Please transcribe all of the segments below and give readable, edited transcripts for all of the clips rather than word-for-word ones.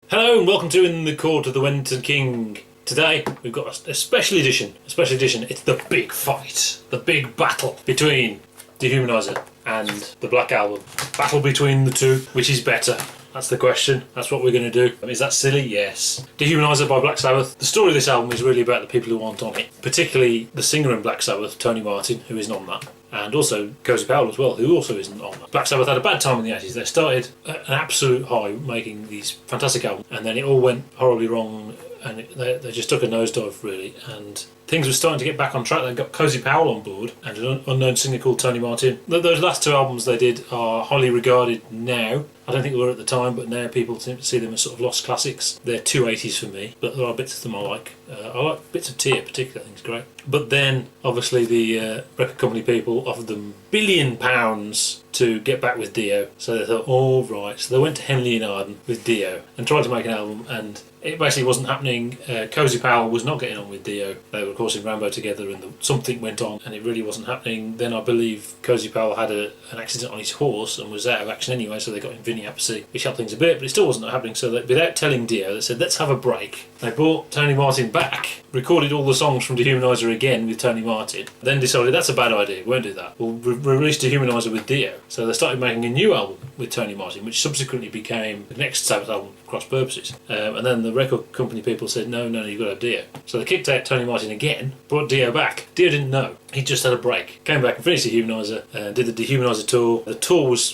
Hello and welcome to In the Court of the Wenton King. Today we've got a special edition. It's the big fight, the big battle between Dehumanizer and the Black Album. Battle between the two, which is better? That's the question. That's what we're going to do. Is that silly? Yes. Dehumanizer by Black Sabbath. The story of this album is really about the people who aren't on it, particularly the singer in Black Sabbath, Tony Martin, who isn't on that. And also Cozy Powell as well, who also isn't on that. Black Sabbath had a bad time in the 80s. They started at an absolute high, making these fantastic albums, and then it all went horribly wrong, and they just took a nosedive, really. And things were starting to get back on track. They got Cozy Powell on board, and an unknown singer called Tony Martin. Those last two albums they did are highly regarded now. I don't think they were at the time, but now people seem to see them as sort of lost classics. They're too 80s for me, but there are bits of them I like. I like bits of Tear particularly, I think it's great. But then, obviously, the record company people offered them £1 billion to get back with Dio. So they thought, all right. So they went to Henley and Arden with Dio and tried to make an album, and it basically wasn't happening. Cozy Powell was not getting on with Dio. They were, of course, in Rambo together, and something went on, and it really wasn't happening. Then I believe Cozy Powell had an accident on his horse and was out of action anyway, so they got in Vinny Appice, which helped things a bit, but it still wasn't happening. So that, without telling Dio, they said, let's have a break. They brought Tony Martin back, recorded all the songs from Dehumanizer again with Tony Martin, then decided that's a bad idea, we won't do that. We'll release Dehumanizer with Dio. So they started making a new album with Tony Martin, which subsequently became the next Sabbath album, Cross Purposes. And then the record company people said, no, you've got to have Dio. So they kicked out Tony Martin again, brought Dio back. Dio didn't know. He just had a break. Came back and finished Dehumanizer, did the Dehumanizer tour. The tour was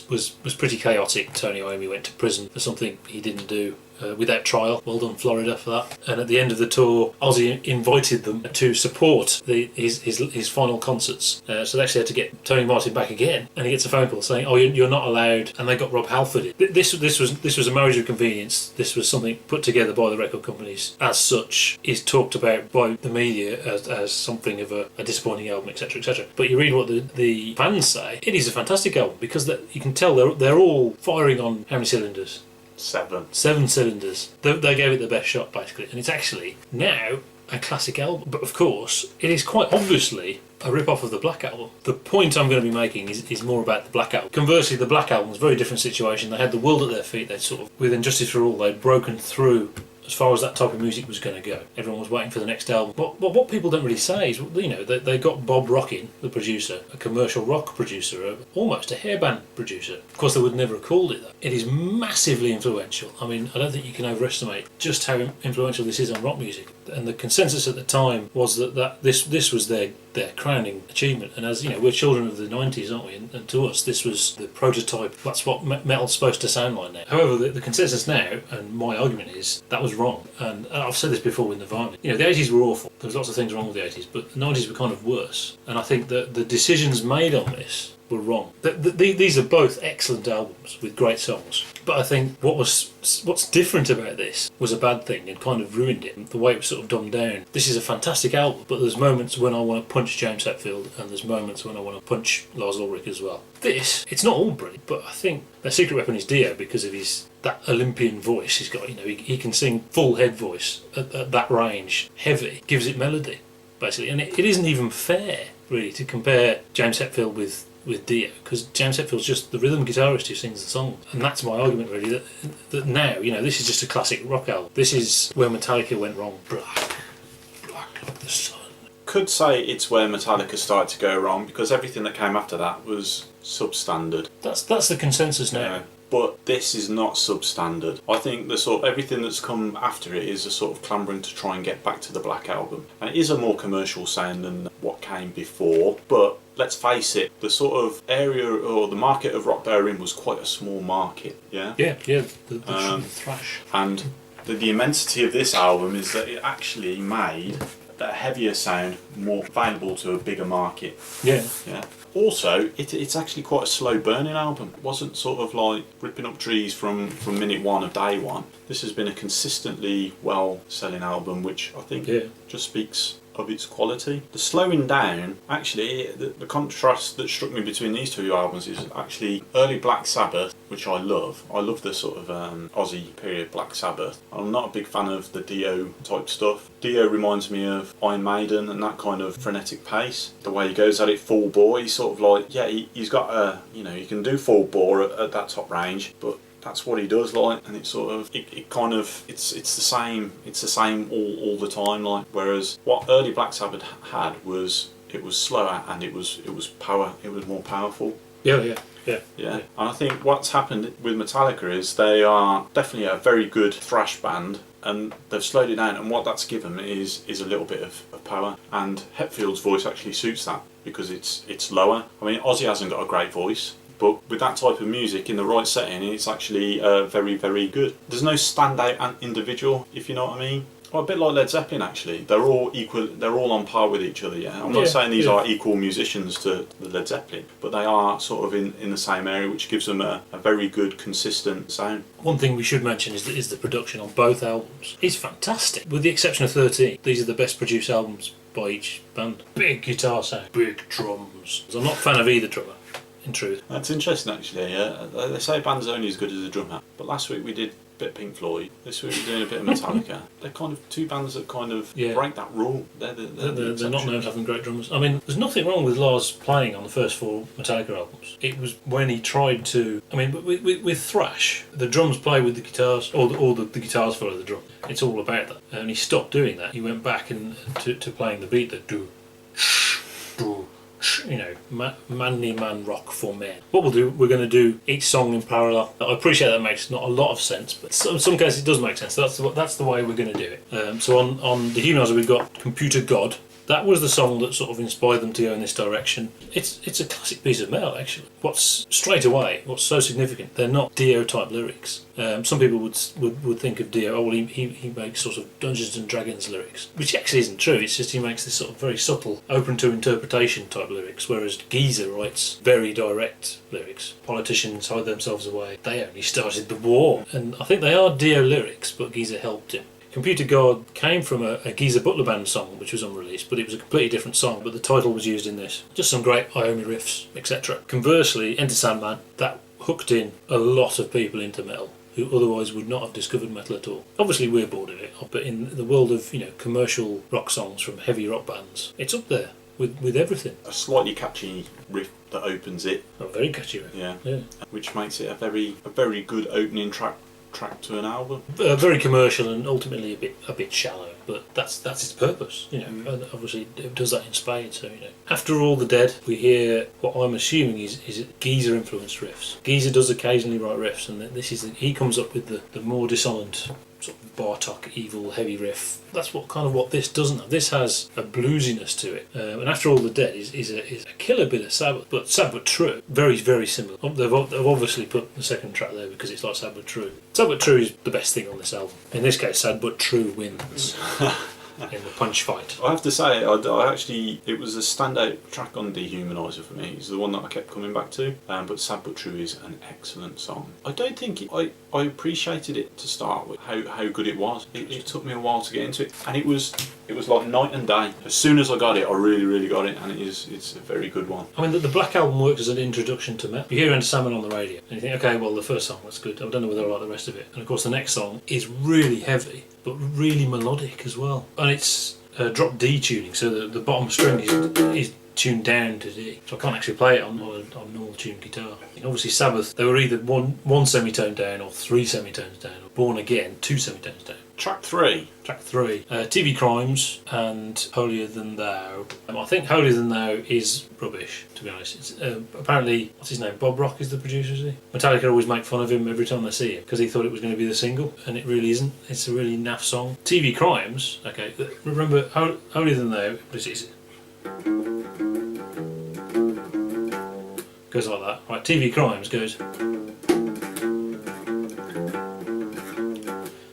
pretty chaotic. Tony Iommi went to prison for something he didn't do. Without trial. Well done, Florida, for that. And at the end of the tour, Ozzy invited them to support his final concerts. So they actually had to get Tony Martin back again, and he gets a phone call saying, "Oh, you're not allowed." And they got Rob Halford in. This was a marriage of convenience. This was something put together by the record companies. As such, is talked about by the media as something of a disappointing album, etc., etc. But you read what the fans say. It is a fantastic album because you can tell they're all firing on how many cylinders? Seven cylinders. They gave it the best shot, basically. And it's actually now a classic album. But of course, it is quite obviously a rip-off of the Black Album. The point I'm going to be making is more about the Black Album. Conversely, the Black Album was a very different situation. They had the world at their feet. They'd sort of, with Injustice for All, they'd broken through as far as that type of music was going to go. Everyone was waiting for the next album. But what people don't really say is, they got Bob Rockin, the producer, a commercial rock producer, almost a hairband producer. Of course, they would never have called it that. It is massively influential. I mean, I don't think you can overestimate just how influential this is on rock music. And the consensus at the time was that this was their crowning achievement. And as you know, we're children of the 90s, aren't we? And to us, this was the prototype. That's what metal's supposed to sound like now. However, the consensus now, and my argument is, that was wrong. And I've said this before with Nirvana. The 80s were awful. There was lots of things wrong with the 80s, but the 90s were kind of worse. And I think that the decisions made on this were wrong. These are both excellent albums with great songs. But I think what's different about this was a bad thing and kind of ruined it. The way it was sort of dumbed down. This is a fantastic album, but there's moments when I want to punch James Hetfield, and there's moments when I want to punch Lars Ulrich as well. It's not all brilliant, but I think their secret weapon is Dio because of that Olympian voice he's got. He can sing full head voice at that range, heavy, gives it melody, basically. And it isn't even fair, really, to compare James Hetfield with Dio, because James Hetfield's just the rhythm guitarist who sings the song. And that's my argument, really, that now, this is just a classic rock album. This is where Metallica went wrong. Black like the sun. Could say it's where Metallica started to go wrong, because everything that came after that was substandard. That's the consensus now. Yeah. But this is not substandard. I think the sort of everything that's come after it is a sort of clambering to try and get back to the Black Album. And it is a more commercial sound than what came before, but let's face it, the sort of area or the market of rock they were in was quite a small market, yeah? Yeah, the thrash. And the immensity of this album is that it actually made that heavier sound more valuable to a bigger market. Yeah. Also, it's actually quite a slow burning album. It wasn't sort of like ripping up trees from minute one of day one. This has been a consistently well selling album, which I think just speaks of its quality. The slowing down, actually, the contrast that struck me between these two albums is actually early Black Sabbath, which I love. I love the sort of Aussie period Black Sabbath. I'm not a big fan of the Dio type stuff. Dio reminds me of Iron Maiden and that kind of frenetic pace. The way he goes at it full bore, he's sort of like, he's got a, he can do full bore at that top range, but that's what he does, like, and it's sort of it kind of it's the same all the time, like. Whereas what early Black Sabbath had was it was slower and it was more powerful. Yeah. And I think what's happened with Metallica is they are definitely a very good thrash band, and they've slowed it down, and what that's given is a little bit of power, and Hetfield's voice actually suits that because it's lower. I mean, Ozzy hasn't got a great voice, but with that type of music in the right setting, it's actually very, very good. There's no standout individual, if you know what I mean. Well, a bit like Led Zeppelin, actually. They're all equal. They're all on par with each other. Yeah, I'm not saying these are equal musicians to the Led Zeppelin, but they are sort of in the same area, which gives them a very good, consistent sound. One thing we should mention is the production on both albums. It's fantastic. With the exception of 13, these are the best produced albums by each band. Big guitar sound, big drums. I'm not a fan of either drummer, in truth. That's interesting, actually. Yeah, they say a band's only as good as a drummer. But last week we did a bit of Pink Floyd. This week we're doing a bit of Metallica. They're kind of two bands that kind of break that rule. They're not known for having great drummers. I mean, there's nothing wrong with Lars playing on the first 4 Metallica albums. It was when he tried to... I mean, with thrash, the drums play with the guitars, or the guitars follow the drum. It's all about that. And he stopped doing that. He went back to playing the beat that do, you know, manly man rock for men. What we'll do, we're going to do each song in parallel. I appreciate that makes not a lot of sense, but in some cases it does make sense. That's the way we're going to do it. So on Dehumanizer we've got Computer God. That was the song that sort of inspired them to go in this direction. It's a classic piece of metal, actually. What's so significant, they're not Dio type lyrics. Some people would think of Dio, well, he makes sort of Dungeons and Dragons lyrics, which actually isn't true. It's just he makes this sort of very subtle, open to interpretation type lyrics, whereas Geezer writes very direct lyrics. Politicians hide themselves away. They only started the war. And I think they are Dio lyrics, but Geezer helped him. Computer God came from a Geezer Butler Band song, which was unreleased, but it was a completely different song, but the title was used in this. Just some great Iommi riffs, etc. Conversely, Enter Sandman, that hooked in a lot of people into metal who otherwise would not have discovered metal at all. Obviously we're bored of it, but in the world of, you know, commercial rock songs from heavy rock bands, it's up there with everything. A slightly catchy riff that opens it. A very catchy riff. Yeah. Which makes it a very good opening track to an album. Very commercial and ultimately a bit shallow, but that's its purpose, you know. And obviously it does that in spades. So, you know, After All the Dead, we hear what I'm assuming is Geezer influenced riffs. Geezer does occasionally write riffs, and he comes up with the more dissonant sort of Bartok evil heavy riff. That's what this doesn't have. This has a bluesiness to it. And After All the Dead is a killer bit of Sabbath, but Sad But True, very, very similar. They've obviously put the second track there because it's like Sad But True. Sad But True is the best thing on this album. In this case, Sad But True wins. In the punch fight. I have to say, I actually, it was a standout track on Dehumanizer for me. It's the one that I kept coming back to. But Sad But True is an excellent song. I don't think I appreciated it to start with, how good it was. It took me a while to get into it, and it was like night and day. As soon as I got it, I really got it, and it's a very good one. I mean, the Black Album works as an introduction to metal. You hear Enter Sandman on the radio, and you think, okay, well, the first song, that's good. I don't know whether I like the rest of it. And of course, the next song is really heavy, but really melodic as well. And it's drop D tuning, so the bottom string is tuned down to D. So I can't actually play it on normal tuned guitar. And obviously Sabbath, they were either one semitone down or 3 semitones down, or Born Again, 2 semitones down. Track 3. TV Crimes and Holier Than Thou. I think Holier Than Thou is rubbish, to be honest. It's, apparently, what's his name? Bob Rock is the producer, is he? Metallica always make fun of him every time they see him because he thought it was going to be the single, and it really isn't. It's a really naff song. TV Crimes, okay, remember Holier Than Thou, what is it? Goes like that. Right, TV Crimes goes.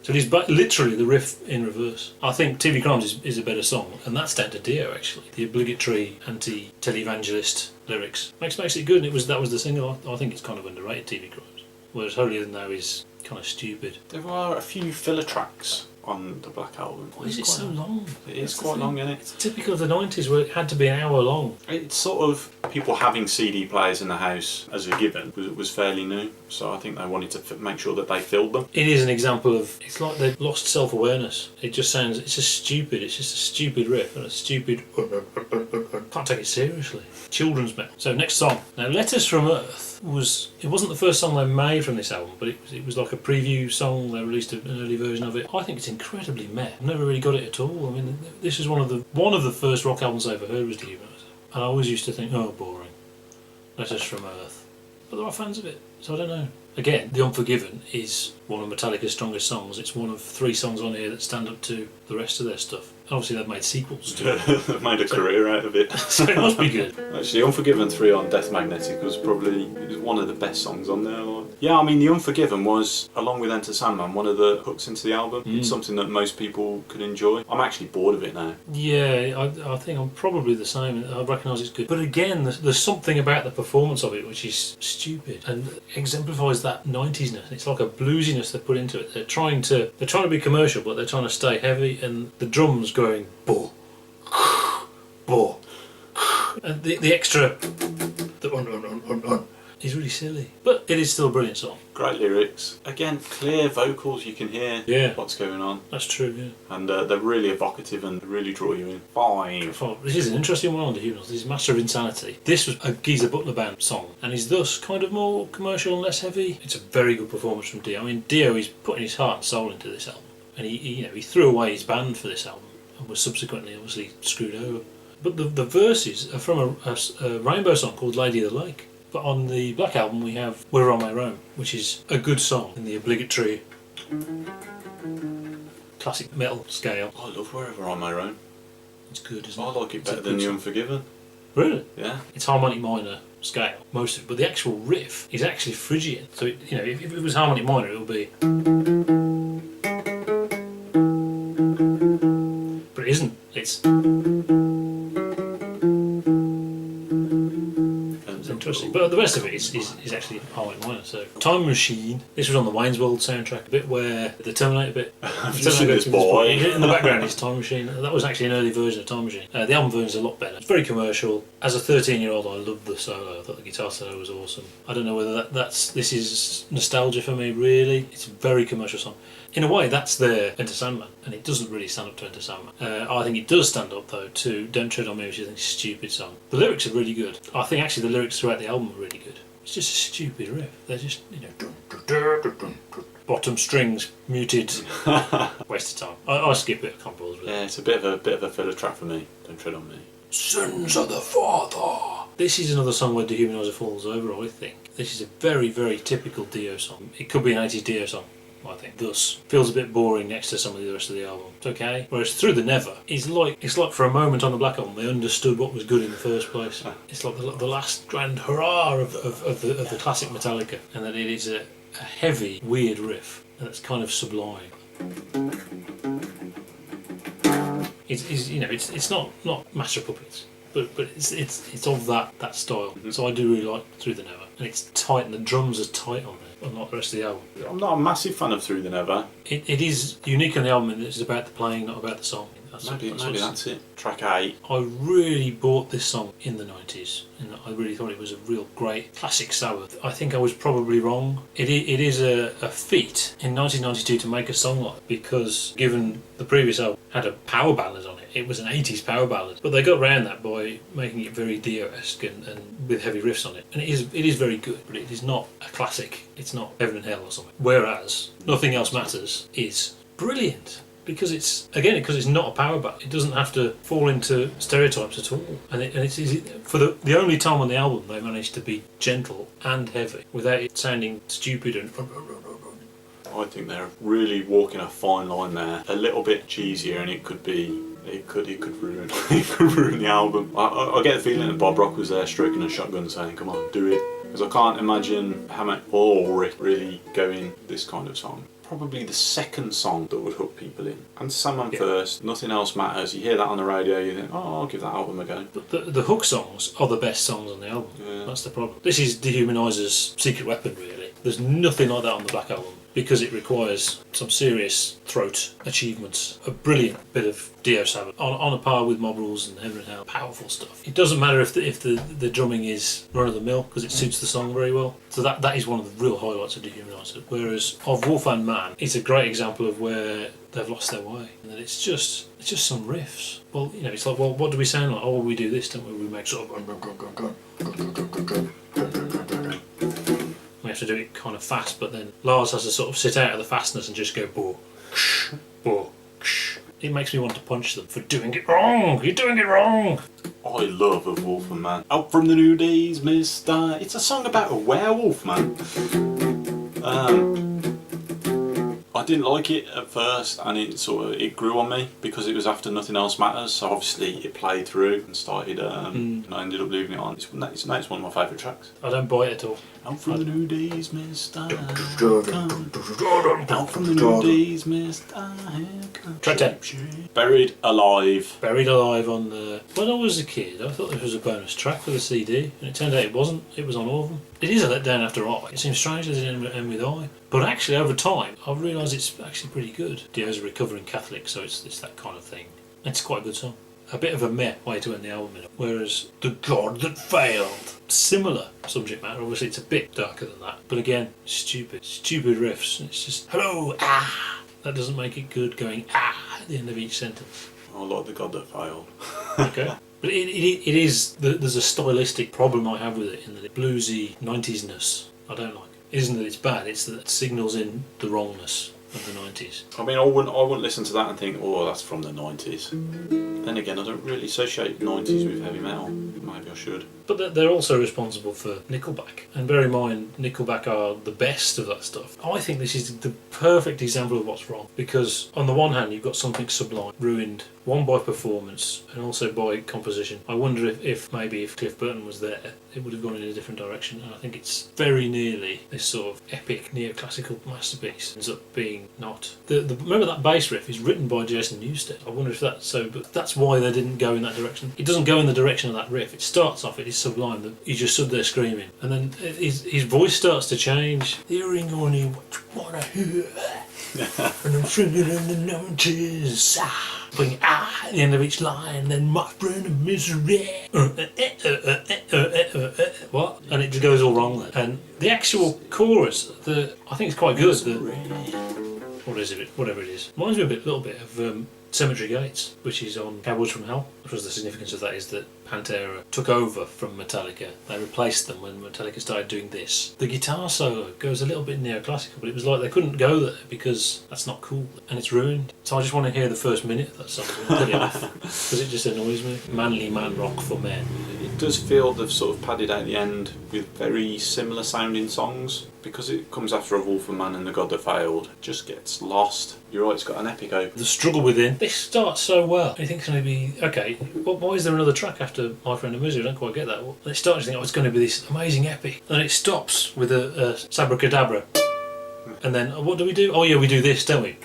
So it is literally the riff in reverse. I think TV Crimes is a better song, and that's down to Dio actually. The obligatory anti-televangelist lyrics makes it good, and that was the single. I think it's kind of underrated, TV Crimes. Whereas Holier Than Thou is kind of stupid. There are a few filler tracks on the Black Album. Why is it so long? It is quite long, isn't it? It's typical of the 90s where it had to be an hour long. It's sort of people having CD players in the house as a given was fairly new, so I think they wanted to make sure that they filled them. It is an example of, it's like they've lost self-awareness. It just sounds, it's just a stupid riff and a stupid, can't take it seriously. Children's metal. So next song. Now Letters from Earth it wasn't the first song they made from this album, but it was like a preview song. They released an early version of it. I think it's incredibly meh. I've never really got it at all. I mean, this is one of the first rock albums I ever heard was Dehumanizer, and I always used to think, oh, boring, Letters from Earth. But there are fans of it, so I don't know. Again, The Unforgiven is one of Metallica's strongest songs. It's one of 3 songs on here that stand up to the rest of their stuff. And obviously they've made sequels to it. They've made a career out of it. So it must be good. Actually, Unforgiven 3 on Death Magnetic was probably one of the best songs on there. Yeah, I mean, The Unforgiven was, along with Enter Sandman, one of the hooks into the album. It's something that most people could enjoy. I'm actually bored of it now. Yeah, I think I'm probably the same. I recognise it's good. But again, there's something about the performance of it which is stupid and exemplifies that 90s-ness. It's like a bluesiness they put into it. They're trying to be commercial, but they're trying to stay heavy, and the drums going bo, bo, and the extra, the is really silly. But it is still a brilliant song. Great lyrics. Again, clear vocals, you can hear what's going on. That's true, yeah. And they're really evocative and really draw you in. 5. This is an interesting one on Dehumanizer. This is Master of Insanity. This was a Geezer Butler Band song, and is thus kind of more commercial and less heavy. It's a very good performance from Dio. I mean, Dio is putting his heart and soul into this album, and he threw away his band for this album and was subsequently obviously screwed over. But the verses are from a Rainbow song called Lady of the Lake. But on the Black Album we have We're On My Own, which is a good song in the obligatory classic metal scale. I love Wherever On My Own. It's good, isn't it? I like it better than The Unforgiven. Really? Yeah. It's harmonic minor scale, most of it, but the actual riff is actually Phrygian. So, if it was harmonic minor, it would be... But it isn't. It's... Interesting. But the rest of it is actually harmonic minor. So Time Machine. This was on the Wayne's World soundtrack, a bit where the Terminator bit. I've just seen this boy. In the background is Time Machine. That was actually an early version of Time Machine. The album version is a lot better. It's very commercial. As a 13-year-old, I loved the solo. I thought the guitar solo was awesome. I don't know whether this is nostalgia for me. Really, it's a very commercial song. In a way, that's their Enter Sandman, and it doesn't really stand up to Enter Sandman. I think it does stand up, though, to Don't Tread On Me, which I think is a stupid song. The lyrics are really good. I think, actually, the lyrics throughout the album are really good. It's just a stupid riff. They're just, dun, dun, dun, dun, dun, dun. Bottom strings, muted, waste of time. I skip it, I can't bother with it. Yeah, it's a bit of a filler track for me. Don't Tread On Me. Sons of the Father. This is another song where Dehumanizer falls over, I think. This is a very, very typical Dio song. It could be an 80s Dio song, I think. Thus, feels a bit boring next to some of the rest of the album. It's okay. Whereas Through the Never is it's like for a moment on the Black Album they understood what was good in the first place. It's like the last grand hurrah of the classic Metallica, and that it is a heavy, weird riff, and it's kind of sublime. It's not Master of Puppets, but it's of that style. Mm-hmm. So I do really like Through the Never, and it's tight, and the drums are tight on there, unlike the rest of the album. I'm not a massive fan of Through the Never. It is unique on the album, and it's about the playing, not about the song. Maybe that's it. Track 8. I really bought this song in the 90s, and I really thought it was a real great classic Sabbath. I think I was probably wrong. It is a feat in 1992 to make a song like it, because given the previous album had a power ballad on it, it was an 80s power ballad, but they got around that by making it very Dio-esque and with heavy riffs on it. And it is very good, but it is not a classic. It's not Heaven and Hell or something. Whereas Nothing Else Matters is brilliant. Because it's not a power ballad. It doesn't have to fall into stereotypes at all. And it's easy. For the only time on the album they managed to be gentle and heavy without it sounding stupid and... I think they're really walking a fine line there. A little bit cheesier, and it could ruin the album. I get the feeling that Bob Rock was there stroking a shotgun saying, come on, do it. Because I can't imagine Hammett or Rick really going this kind of song. Probably the second song that would hook people in. And Sandman first, Nothing Else Matters. You hear that on the radio, you think, oh, I'll give that album a go. But the hook songs are the best songs on the album. Yeah. That's the problem. This is Dehumanizer's secret weapon, really. There's nothing like that on the Black Album, because it requires some serious throat achievements. A brilliant bit of Dio Sabbath, on a par with Mob Rules and Heaven and Hell. Powerful stuff. It doesn't matter if the drumming is run-of-the-mill, because it suits the song very well. So that is one of the real highlights of Dehumanizer. Whereas of Wolf and Man, it's a great example of where they've lost their way. And it's just some riffs. Well, it's like, well, what do we sound like? Oh, well, we do this, don't we? We make sort of... have to do it kind of fast, but then Lars has to sort of sit out of the fastness and just go boo, boo. It makes me want to punch them for doing it wrong. You're doing it wrong. I love A Wolf and Man. Out from the New Days, Mister. It's a song about a werewolf, man. I didn't like it at first, and it grew on me because it was after Nothing Else Matters. So obviously it played through and started, and I ended up leaving it on. It's one of my favourite tracks. I don't buy it at all. Out from the New Days, Mister. Out from the New Days, Mister. Track 10. Buried Alive. Buried Alive on the... When I was a kid, I thought this was a bonus track for the CD, and it turned out it wasn't. It was on all of them. It is a letdown after I. It seems strange that it didn't end with I. But actually, over time, I've realised it's actually pretty good. Dio's a recovering Catholic, so it's that kind of thing. It's quite a good song. A bit of a meh way to end the album, whereas The God That Failed, similar subject matter. Obviously, it's a bit darker than that, but again, stupid riffs. It's just hello, ah. That doesn't make it good. Going ah at the end of each sentence. I like The God That Failed. Okay, but it is. There's a stylistic problem I have with it in that bluesy 90s-ness. I don't like. It isn't that it's bad. It's that it signals in the wrongness of the 90s. I mean, I wouldn't listen to that and think, oh, that's from the 90s. Then again, I don't really associate 90s with heavy metal. Maybe I should. But they're also responsible for Nickelback. And bear in mind, Nickelback are the best of that stuff. I think this is the perfect example of what's wrong. Because on the one hand, you've got something sublime, ruined, one by performance and also by composition. I wonder if maybe if Cliff Burton was there, it would have gone in a different direction. And I think it's very nearly this sort of epic neoclassical masterpiece. Ends up being not. Remember that bass riff is written by Jason Newsted. I wonder if that's so, but that's why they didn't go in that direction. It doesn't go in the direction of that riff. It starts off, it is sublime. He just stood there screaming, and then his voice starts to change. Hearing only what you wanna hear, and I'm singing in the 90s. Putting at the end of each line, then my friend of misery. What? And it just goes all wrong then. And the actual chorus, I think it's quite good. What is it? Whatever it is. Reminds me a little bit of Cemetery Gates, which is on Cowboys from Hell. Because the significance of that is that Pantera took over from Metallica. They replaced them when Metallica started doing this. The guitar solo goes a little bit neoclassical, but it was like they couldn't go there because that's not cool and it's ruined. So I just want to hear the first minute of that song and cut it off because it just annoys me. Manly man rock for men. It does feel they've sort of padded out the end with very similar sounding songs. Because it comes after A Wolf and Man and The God That Failed, it just gets lost. You're right, it's got an epic opening. The struggle within. This starts so well. You think it's going to be, okay, why is there another track after My Friend of Misery? I don't quite get that. Well, it starts, you think, oh, it's going to be this amazing epic. And then it stops with a Sabracadabra. And then, what do we do? Oh yeah, we do this, don't we?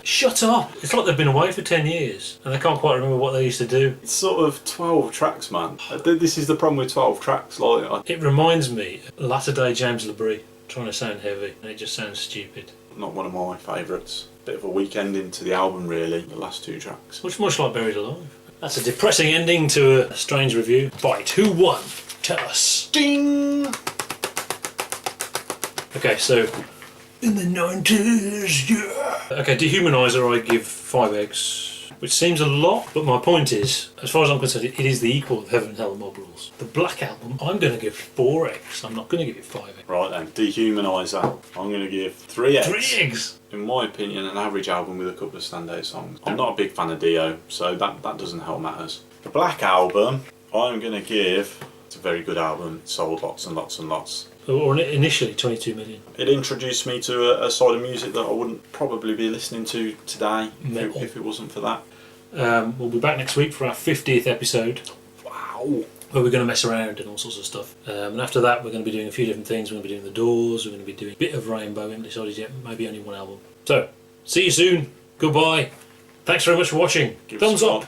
Shut up! It's like they've been away for 10 years and they can't quite remember what they used to do. It's sort of 12 tracks, man. This is the problem with 12 tracks. It reminds me of latter day James LaBrie trying to sound heavy and it just sounds stupid. Not one of my favourites. Bit of a weak ending to the album, really, the last two tracks. Much like Buried Alive. That's a depressing ending to a strange review. Bite, who won? Tell us. Ding! Okay, so in the 90s, yeah. Okay, Dehumanizer I give 5 eggs, which seems a lot, but my point is, as far as I'm concerned, it is the equal of Heaven, Hell and Mob Rules. The Black Album, I'm going to give 4 eggs. I'm not going to give it 5 eggs. Right then, Dehumanizer, I'm going to give 3 eggs. 3 eggs? In my opinion, an average album with a couple of standout songs. I'm not a big fan of Dio, so that doesn't help matters. The Black Album, I'm going to give... It's a very good album. It sold lots and lots and lots. Or initially 22 million. It introduced me to a side of music that I wouldn't probably be listening to today if it wasn't for that. We'll be back next week for our 50th episode. Wow. Where we're going to mess around and all sorts of stuff. And after that we're going to be doing a few different things. We're going to be doing The Doors, we're going to be doing a bit of Rainbow. We haven't decided yet, maybe only one album. So, see you soon. Goodbye. Thanks very much for watching. Thumbs up.